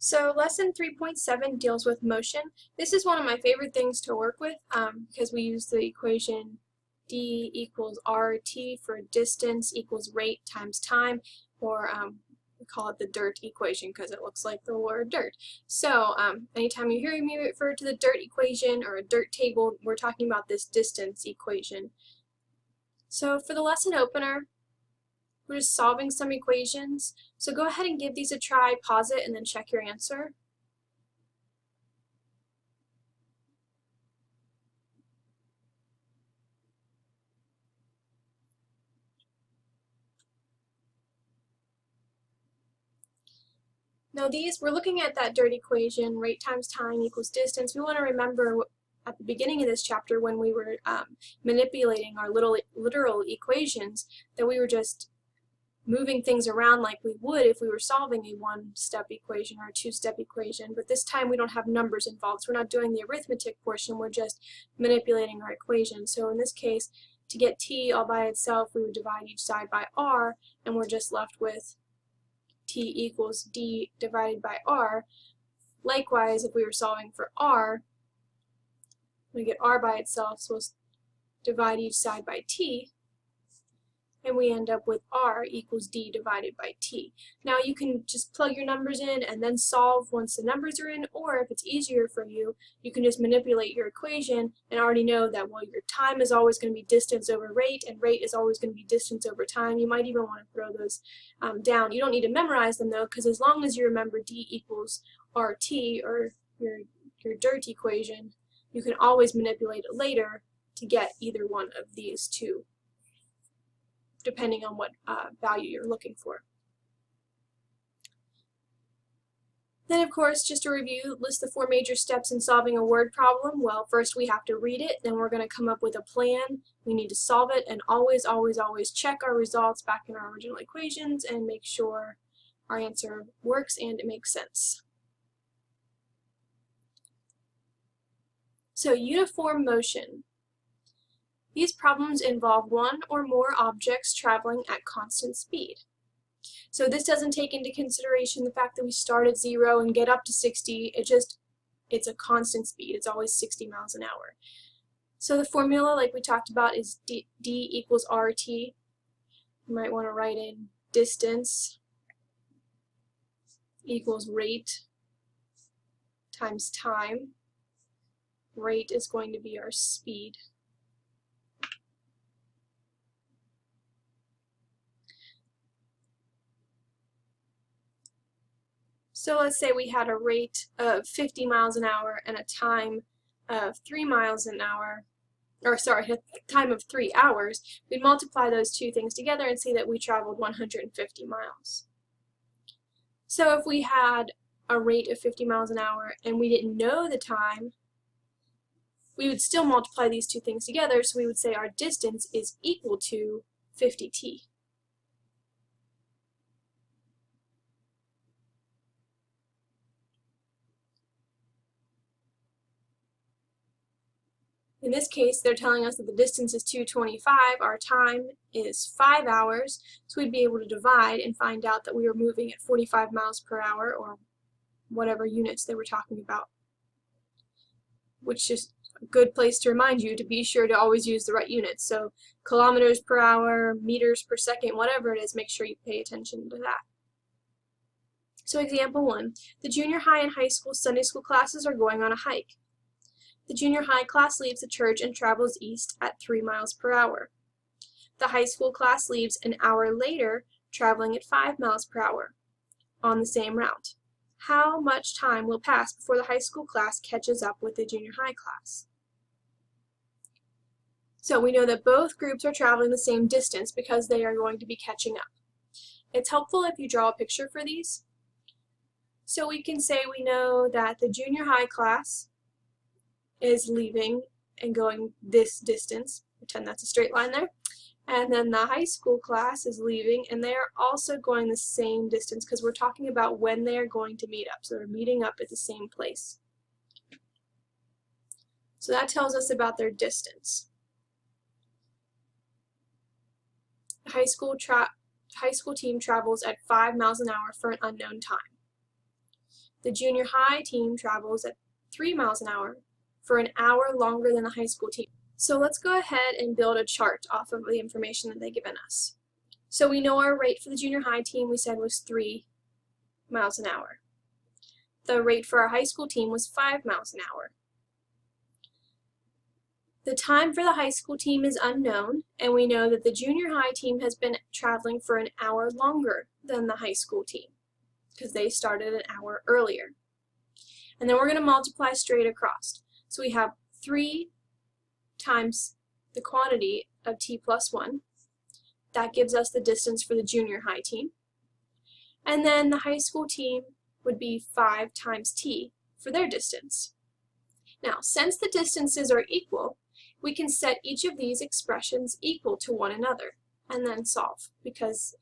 So lesson 3.7 deals with motion. This is one of my favorite things to work with because we use the equation d equals rt for distance equals rate times time, or we call it the dirt equation because it looks like the word dirt. So anytime you hear me refer to the dirt equation or a dirt table, we're talking about this distance equation. So for the lesson opener, we're just solving some equations. So go ahead and give these a try, pause it, and then check your answer. Now we're looking at that dirt equation, rate times time equals distance. We want to remember at the beginning of this chapter when we were manipulating our literal equations that we were just moving things around like we would if we were solving a one-step equation or a two-step equation, but this time we don't have numbers involved, so we're not doing the arithmetic portion, we're just manipulating our equation. So in this case, to get t all by itself, we would divide each side by r, and we're just left with t equals d divided by r. Likewise, if we were solving for r, we get r by itself, so we'll divide each side by t, and we end up with r equals d divided by t. Now you can just plug your numbers in and then solve once the numbers are in, or if it's easier for you, you can just manipulate your equation and already know that, well, your time is always going to be distance over rate, and rate is always going to be distance over time. You might even want to throw those down. You don't need to memorize them though, because as long as you remember d equals rt, or your dirt equation, you can always manipulate it later to get either one of these two, depending on what value you're looking for. Then, of course, just to review, list the 4 major steps in solving a word problem. Well, first we have to read it, then we're going to come up with a plan. We need to solve it, and always, always, always check our results back in our original equations and make sure our answer works and it makes sense. So, uniform motion. These problems involve one or more objects traveling at constant speed. So this doesn't take into consideration the fact that we start at 0 and get up to 60. It's a constant speed. It's always 60 miles an hour. So the formula, like we talked about, is d equals rt. You might want to write in distance equals rate times time. Rate is going to be our speed. So let's say we had a rate of 50 miles an hour and a time of 3 miles an hour, or sorry, a time of 3 hours. We'd multiply those two things together and see that we traveled 150 miles. So if we had a rate of 50 miles an hour and we didn't know the time, we would still multiply these two things together, so we would say our distance is equal to 50t. In this case, they're telling us that the distance is 225, our time is 5 hours, so we'd be able to divide and find out that we were moving at 45 miles per hour, or whatever units they were talking about. Which is a good place to remind you to be sure to always use the right units. So kilometers per hour, meters per second, whatever it is, make sure you pay attention to that. So example 1, the junior high and high school Sunday school classes are going on a hike. The junior high class leaves the church and travels east at 3 miles per hour. The high school class leaves an hour later, traveling at 5 miles per hour on the same route. How much time will pass before the high school class catches up with the junior high class? So we know that both groups are traveling the same distance because they are going to be catching up. It's helpful if you draw a picture for these. So we can say we know that the junior high class is leaving and going this distance, pretend that's a straight line there, and then the high school class is leaving and they are also going the same distance because we're talking about when they are going to meet up, so they're meeting up at the same place. So that tells us about their distance. The high school team travels at 5 miles an hour for an unknown time. The junior high team travels at 3 miles an hour for an hour longer than the high school team. So let's go ahead and build a chart off of the information that they've given us. So we know our rate for the junior high team we said was 3 miles an hour. The rate for our high school team was 5 miles an hour. The time for the high school team is unknown, and we know that the junior high team has been traveling for an hour longer than the high school team because they started an hour earlier. And then we're going to multiply straight across. So we have 3 times the quantity of t plus 1. That gives us the distance for the junior high team. And then the high school team would be 5 times t for their distance. Now, since the distances are equal, we can set each of these expressions equal to one another and then solve because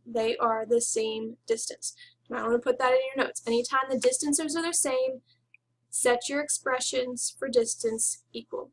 they are the same distance. Now, I want to put that in your notes. Anytime the distances are the same, set your expressions for distance equal.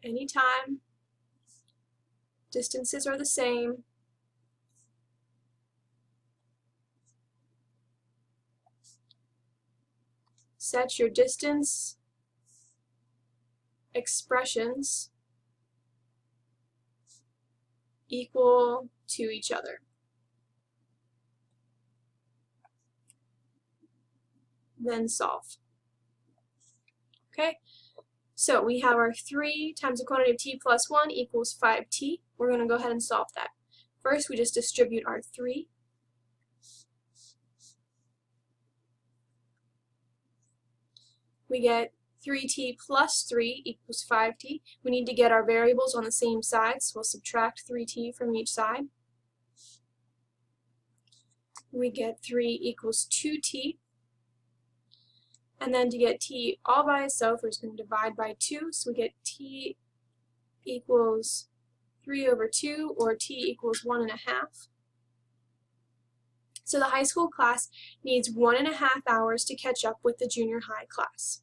Anytime distances are the same, set your distance expressions equal to each other. Then solve. Okay, so we have our 3 times the quantity of t plus 1 equals 5t. We're going to go ahead and solve that. First, we just distribute our 3. We get 3t plus 3 equals 5t. We need to get our variables on the same side, so we'll subtract 3t from each side. We get 3 equals 2t. And then to get t all by itself, we're just going to divide by 2, so we get t equals 3 over 2, or t equals 1.5. So the high school class needs 1.5 hours to catch up with the junior high class.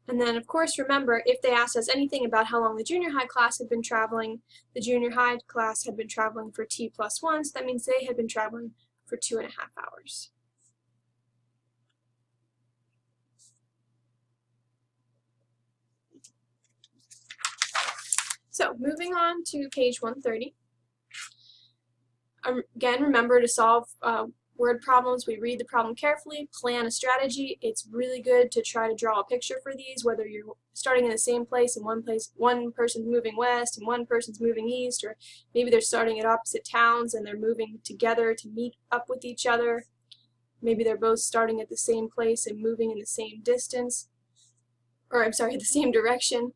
And then, of course, remember, if they asked us anything about how long the junior high class had been traveling, the junior high class had been traveling for t plus 1, so that means they had been traveling for 2.5 hours. So, moving on to page 130. Again, remember to solve word problems. We read the problem carefully, plan a strategy. It's really good to try to draw a picture for these, whether you're starting in the same place and one person's moving west and one person's moving east, or maybe they're starting at opposite towns and they're moving together to meet up with each other. Maybe they're both starting at the same place and moving in the same distance, or I'm sorry, the same direction.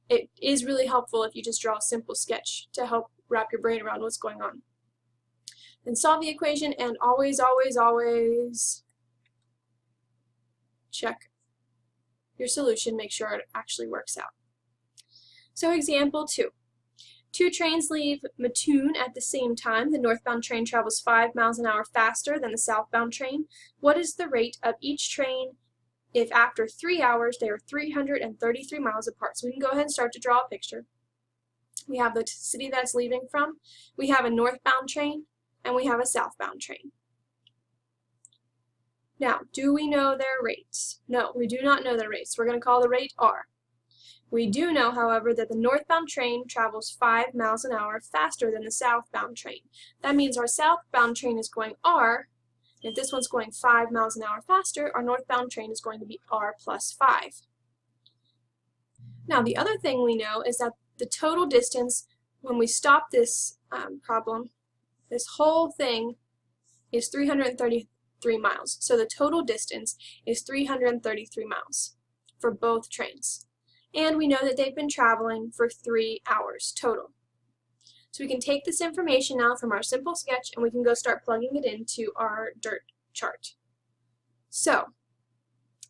It is really helpful if you just draw a simple sketch to help wrap your brain around what's going on. Then solve the equation, and always, always, always check your solution, make sure it actually works out. So example 2. 2 trains leave Mattoon at the same time. The northbound train travels 5 miles an hour faster than the southbound train. What is the rate of each train if after 3 hours they are 333 miles apart? So we can go ahead and start to draw a picture. We have the city that's leaving from. We have a northbound train. And we have a southbound train. Now, do we know their rates? No, we do not know their rates. We're going to call the rate R. We do know, however, that the northbound train travels 5 miles an hour faster than the southbound train. That means our southbound train is going R, and if this one's going 5 miles an hour faster, our northbound train is going to be R plus 5. Now, the other thing we know is that the total distance, when we stop this problem, this whole thing is 333 miles. So the total distance is 333 miles for both trains. And we know that they've been traveling for 3 hours total. So we can take this information now from our simple sketch and we can go start plugging it into our dirt chart. So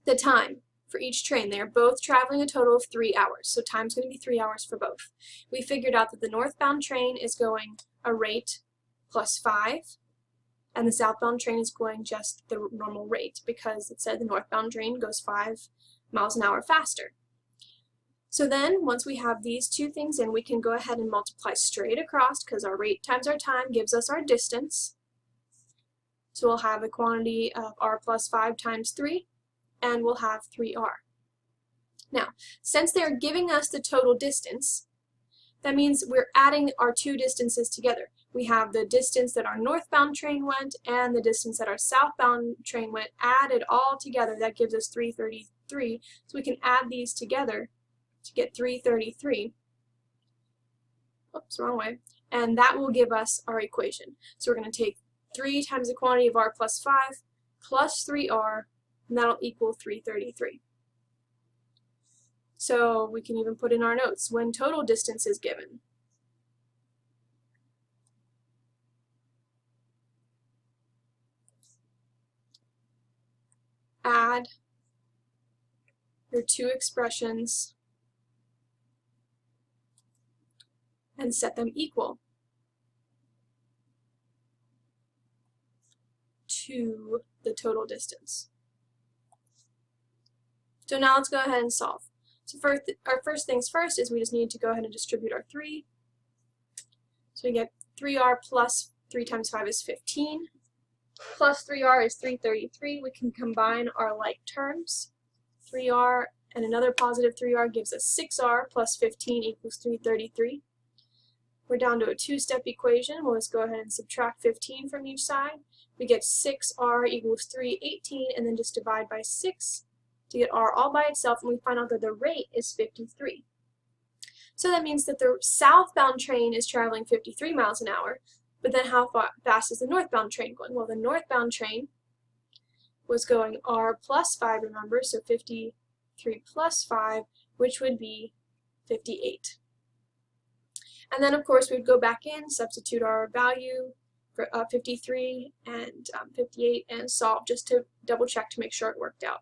the time for each train, they are both traveling a total of 3 hours. So time's going to be 3 hours for both. We figured out that the northbound train is going a rate plus 5, and the southbound train is going just the normal rate because it said the northbound train goes 5 miles an hour faster. So then, once we have these two things in, we can go ahead and multiply straight across because our rate times our time gives us our distance. So we'll have a quantity of r plus 5 times 3, and we'll have 3r. Now, since they're giving us the total distance, that means we're adding our two distances together. We have the distance that our northbound train went and the distance that our southbound train went added all together. That gives us 333. So we can add these together to get 333. Oops, wrong way. And that will give us our equation. So we're going to take 3 times the quantity of r plus 5 plus 3r, and that'll equal 333. So we can even put in our notes when total distance is given. Add your two expressions and set them equal to the total distance. So now let's go ahead and solve. So our first things first is we just need to go ahead and distribute our 3. So we get 3r plus 3 times 5 is 15, plus 3r is 333. We can combine our like terms. 3r and another positive 3r gives us 6r plus 15 equals 333. We're down to a two-step equation. We'll just go ahead and subtract 15 from each side. We get 6r equals 318, and then just divide by 6 to get r all by itself, and we find out that the rate is 53. So that means that the southbound train is traveling 53 miles an hour, but then how fast is the northbound train going? Well, the northbound train was going r plus 5, remember, so 53 plus 5, which would be 58. And then, of course, we would go back in, substitute our value for 53 and 58, and solve just to double check to make sure it worked out.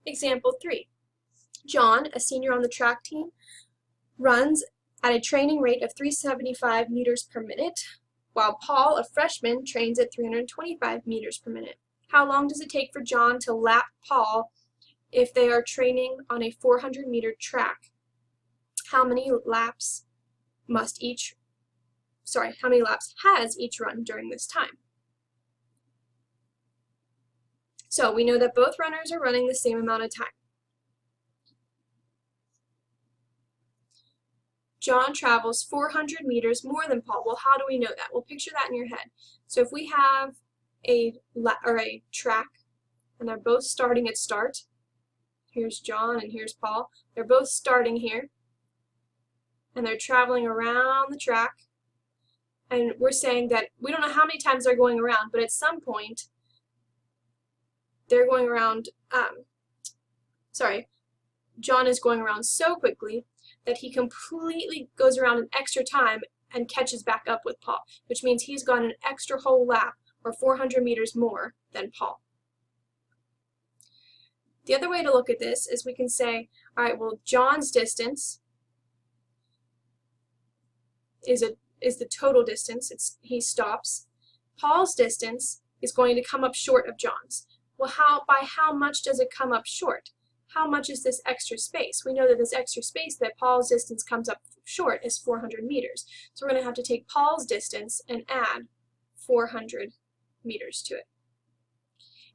Example 3. John, a senior on the track team, runs at a training rate of 375 meters per minute, while Paul, a freshman, trains at 325 meters per minute. How long does it take for John to lap Paul if they are training on a 400-meter track? How many laps has each run during this time? So we know that both runners are running the same amount of time. John travels 400 meters more than Paul. Well, how do we know that? Well, picture that in your head. So if we have a track, and they're both starting at start, here's John and here's Paul. They're both starting here, and they're traveling around the track. And we're saying that we don't know how many times they're going around, but at some point, they're going around, John is going around so quickly that he completely goes around an extra time and catches back up with Paul, which means he's gone an extra whole lap, or 400 meters more than Paul. The other way to look at this is we can say, all right, well, John's distance is the total distance. He stops. Paul's distance is going to come up short of John's. Well, by how much does it come up short? How much is this extra space? We know that this extra space that Paul's distance comes up short is 400 meters. So we're going to have to take Paul's distance and add 400 meters to it.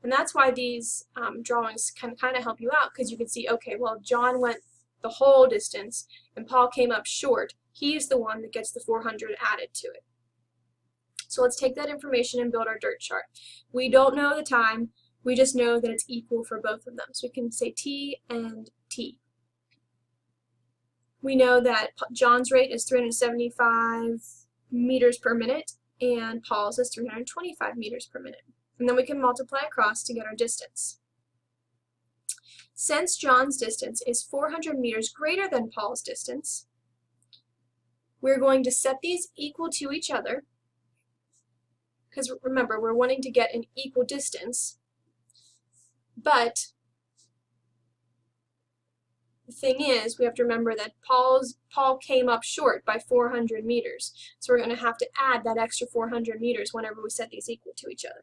And that's why these drawings can kind of help you out, because you can see, okay, well, John went the whole distance and Paul came up short. He's the one that gets the 400 added to it. So let's take that information and build our dirt chart. We don't know the time. We just know that it's equal for both of them. So we can say T and T. We know that John's rate is 375 meters per minute and Paul's is 325 meters per minute. And then we can multiply across to get our distance. Since John's distance is 400 meters greater than Paul's distance, we're going to set these equal to each other, because remember, we're wanting to get an equal distance. But the thing is, we have to remember that Paul came up short by 400 meters. So we're going to have to add that extra 400 meters whenever we set these equal to each other.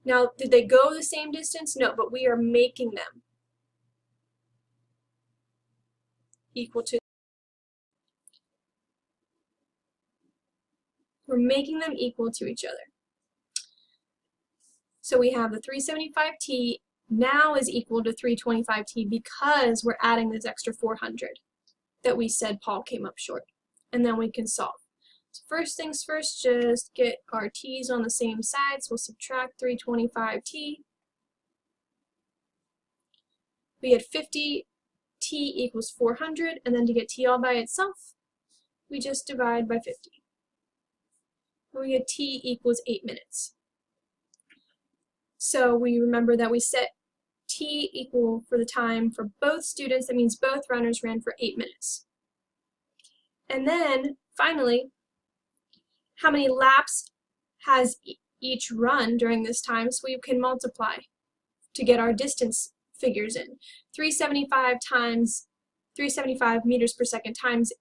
Now, did they go the same distance? No, but we are making them equal to. We're making them equal to each other. So we have the 375t now is equal to 325t because we're adding this extra 400 that we said Paul came up short. And then we can solve. So first things first, just get our t's on the same side. So we'll subtract 325t. We get 50t equals 400, and then to get t all by itself, we just divide by 50. And we get t equals 8 minutes. So we remember that we set t equal for the time for both students. That means both runners ran for 8 minutes. And then, finally, how many laps has each run during this time, so we can multiply to get our distance figures in. 375 meters per second times,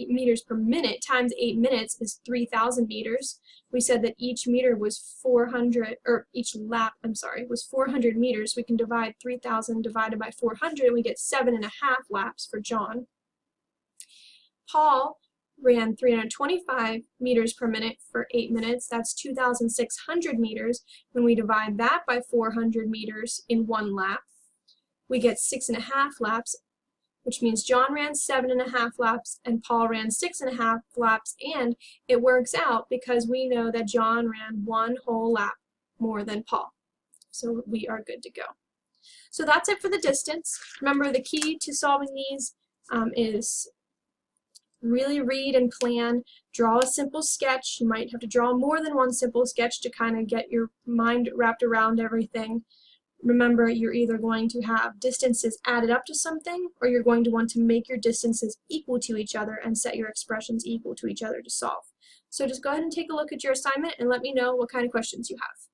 meters per minute times 8 minutes is 3,000 meters. We said that each meter was 400, or each lap, was 400 meters. We can divide 3,000 divided by 400, and we get 7.5 laps for John. Paul ran 325 meters per minute for 8 minutes. That's 2,600 meters. When we divide that by 400 meters in 1 lap, we get 6.5 laps, which means John ran 7.5 laps and Paul ran 6.5 laps, and it works out because we know that John ran 1 whole lap more than Paul. So we are good to go. So that's it for the distance. Remember, the key to solving these is really read and plan. Draw a simple sketch. You might have to draw more than one simple sketch to kind of get your mind wrapped around everything. Remember, you're either going to have distances added up to something, or you're going to want to make your distances equal to each other and set your expressions equal to each other to solve. So just go ahead and take a look at your assignment and let me know what kind of questions you have.